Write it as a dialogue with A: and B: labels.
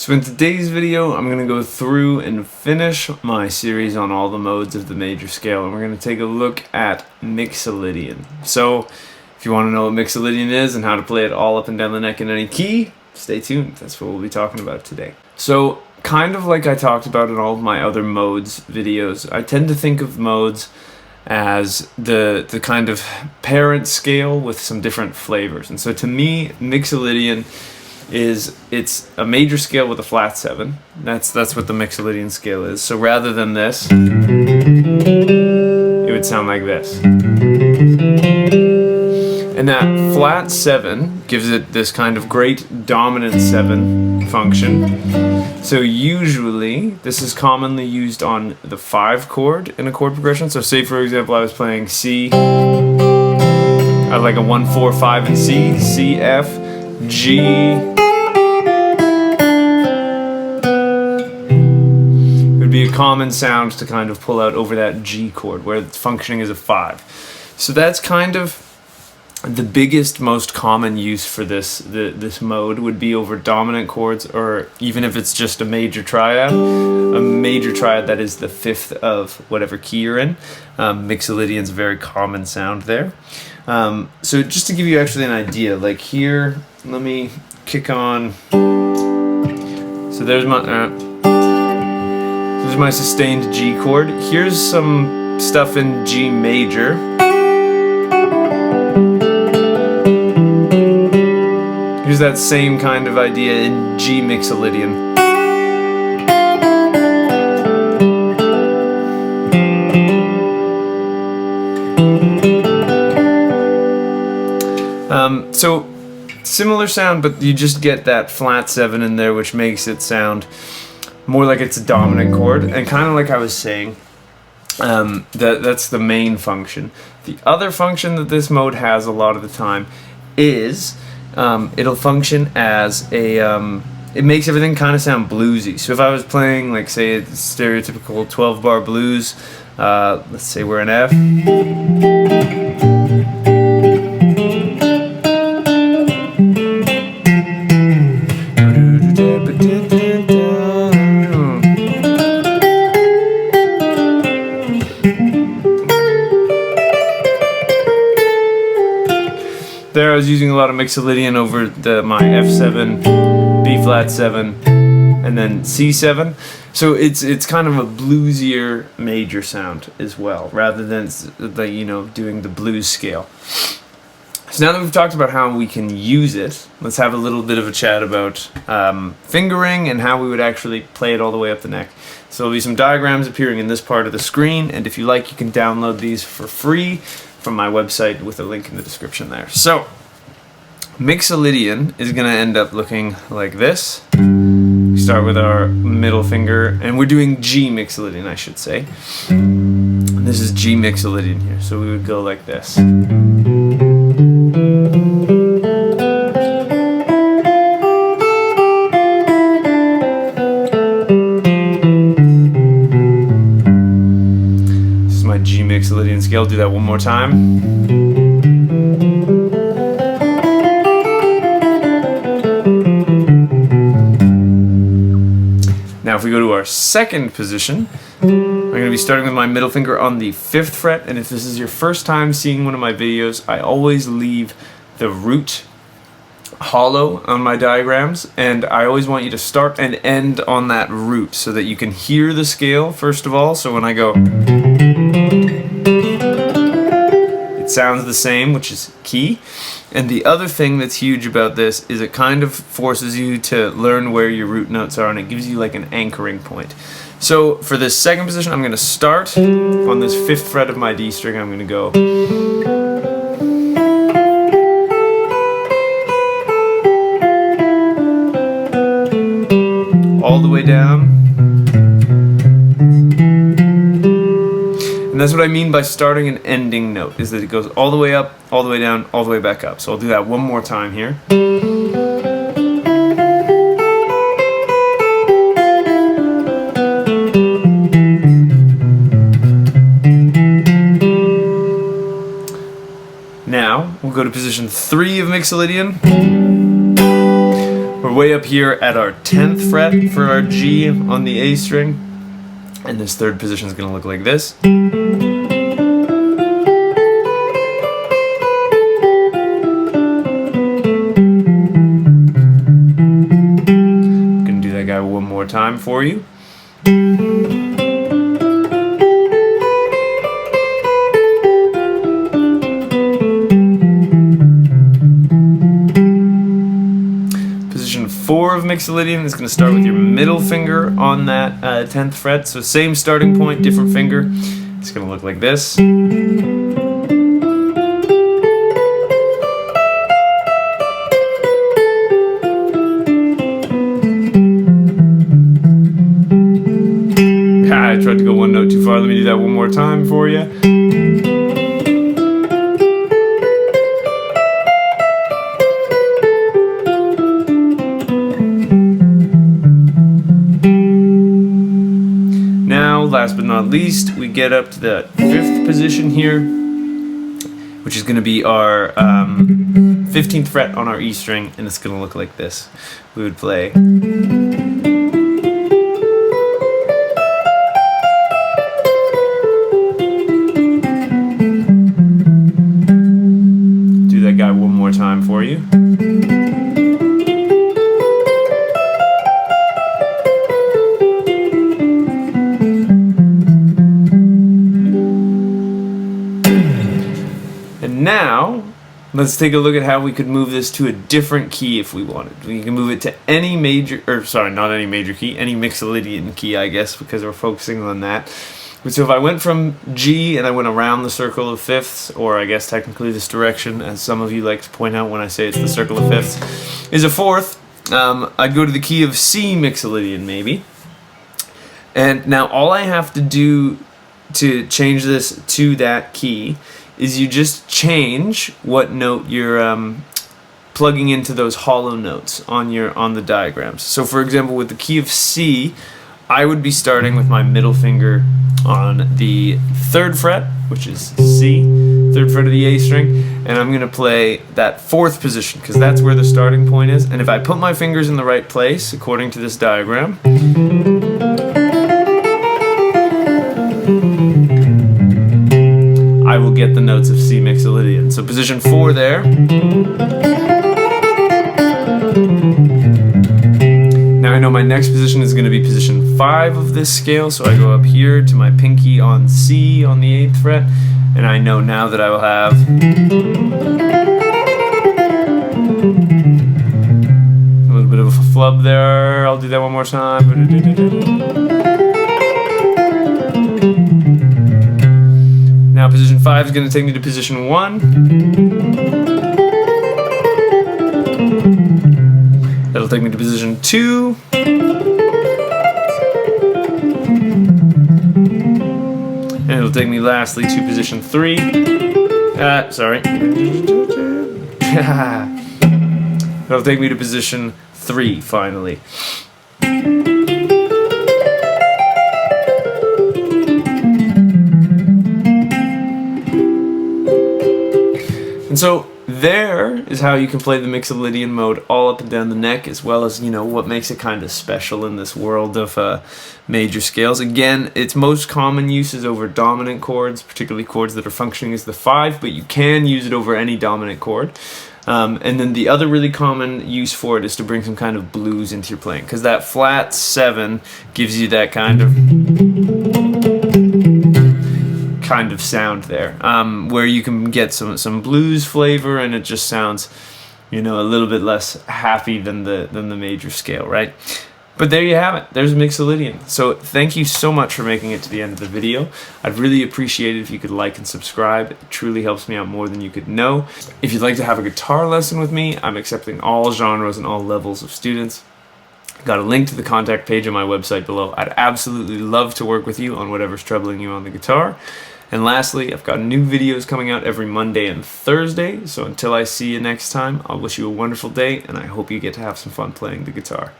A: So in today's video, I'm going to go through and finish my series on all the modes of the major scale, and we're going to take a look at Mixolydian. So if you want to know what Mixolydian is and how to play it all up and down the neck in any key, stay tuned. That's what we'll be talking about today. So kind of like I talked about in all of my other modes videos, I tend to think of modes as the kind of parent scale with some different flavors. And so to me, Mixolydian it's a major scale with a flat 7. That's what the Mixolydian scale is. So rather than this, it would sound like this. And that flat 7 gives it this kind of great dominant 7 function. So usually, this is commonly used on the 5 chord in a chord progression. So say for example I was playing C, I have like a 1, 4, 5 and C, C, F, G. It would be a common sound to kind of pull out over that G chord where it's functioning as a 5. So that's kind of the biggest, most common use for this mode would be over dominant chords, or even if it's just a major triad that is the 5th of whatever key you're in. Mixolydian's a very common sound there. So just to give you actually an idea, like here, let me kick on. So there's my sustained G chord. Here's some stuff in G major. Here's that same kind of idea in G Mixolydian. So similar sound, but you just get that flat 7 in there, which makes it sound more like it's a dominant chord. And kind of like I was saying, that's the main function. The other function that this mode has a lot of the time is it'll function as a it makes everything kind of sound bluesy. So if I was playing, like, say, a stereotypical 12-bar blues, let's say we're in F. There I was using a lot of Mixolydian over my F7, B flat 7, and then C7. So it's kind of a bluesier major sound as well, rather than doing the blues scale. So now that we've talked about how we can use it, let's have a little bit of a chat about fingering and how we would actually play it all the way up the neck. So there'll be some diagrams appearing in this part of the screen, and if you like, you can download these for free from my website with a link in the description there. So Mixolydian is going to end up looking like this. We start with our middle finger, and we're doing G Mixolydian, I should say. This is G Mixolydian here, so we would go like this. This is my G Mixolydian scale. Do that one more time. Now if we go to our second position, I'm going to be starting with my middle finger on the 5th fret, and if this is your first time seeing one of my videos, I always leave the root hollow on my diagrams, and I always want you to start and end on that root so that you can hear the scale first of all. So when I go, it sounds the same, which is key. And the other thing that's huge about this is it kind of forces you to learn where your root notes are, and it gives you like an anchoring point. So for this second position, I'm going to start on this 5th fret of my D string. I'm going to go all the way down. And that's what I mean by starting an ending note, is that it goes all the way up, all the way down, all the way back up. So I'll do that one more time here. Now, we'll go to position 3 of Mixolydian, where We're way up here at our 10th fret for our G on the A string, and this third position is going to look like this. Gonna do that guy one more time for you. Position 4 of Mixolydian is going to start with your middle finger on that 10th fret. So same starting point, different finger. It's going to look like this. I tried to go one note too far. Let me do that one more time for you. Now, last but not least, we get up to the 5th position here, which is going to be our 15th fret on our E string, and it's going to look like this. We would play. Do that guy one more time for you. And now, let's take a look at how we could move this to a different key if we wanted. We can move it to any major, or sorry, not any major key, any Mixolydian key, I guess, because we're focusing on that. So if I went from G and I went around the circle of fifths, or I guess technically this direction, as some of you like to point out when I say it's the circle of fifths, is a fourth, I'd go to the key of C Mixolydian maybe. And now all I have to do to change this to that key is you just change what note you're plugging into those hollow notes on the diagrams. So for example, with the key of C, I would be starting with my middle finger on the 3rd fret, which is C, 3rd fret of the A string, and I'm going to play that 4th position because that's where the starting point is. And if I put my fingers in the right place, according to this diagram, I will get the notes of C Mixolydian. So position 4 there. Now I know my next position is going to be position 5 of this scale, so I go up here to my pinky on C on the 8th fret, and I know now that I will have a little bit of a flub there. I'll do that one more time. Now position 5 is going to take me to position 1. That'll take me to position 2. And it'll take me lastly to position 3. Sorry. It'll take me to position 3 finally. And so there is how you can play the Mixolydian mode all up and down the neck, as well as, you know, what makes it kind of special in this world of major scales. Again, its most common use is over dominant chords, particularly chords that are functioning as the 5, but you can use it over any dominant chord. And then the other really common use for it is to bring some kind of blues into your playing, because that flat 7 gives you that kind of sound there, where you can get some blues flavor, and it just sounds, you know, a little bit less happy than the major scale, right? But there you have it. There's Mixolydian. So thank you so much for making it to the end of the video. I'd really appreciate it if you could like and subscribe. It truly helps me out more than you could know. If you'd like to have a guitar lesson with me, I'm accepting all genres and all levels of students. Got a link to the contact page on my website below. I'd absolutely love to work with you on whatever's troubling you on the guitar. And lastly, I've got new videos coming out every Monday and Thursday, so until I see you next time, I'll wish you a wonderful day, and I hope you get to have some fun playing the guitar.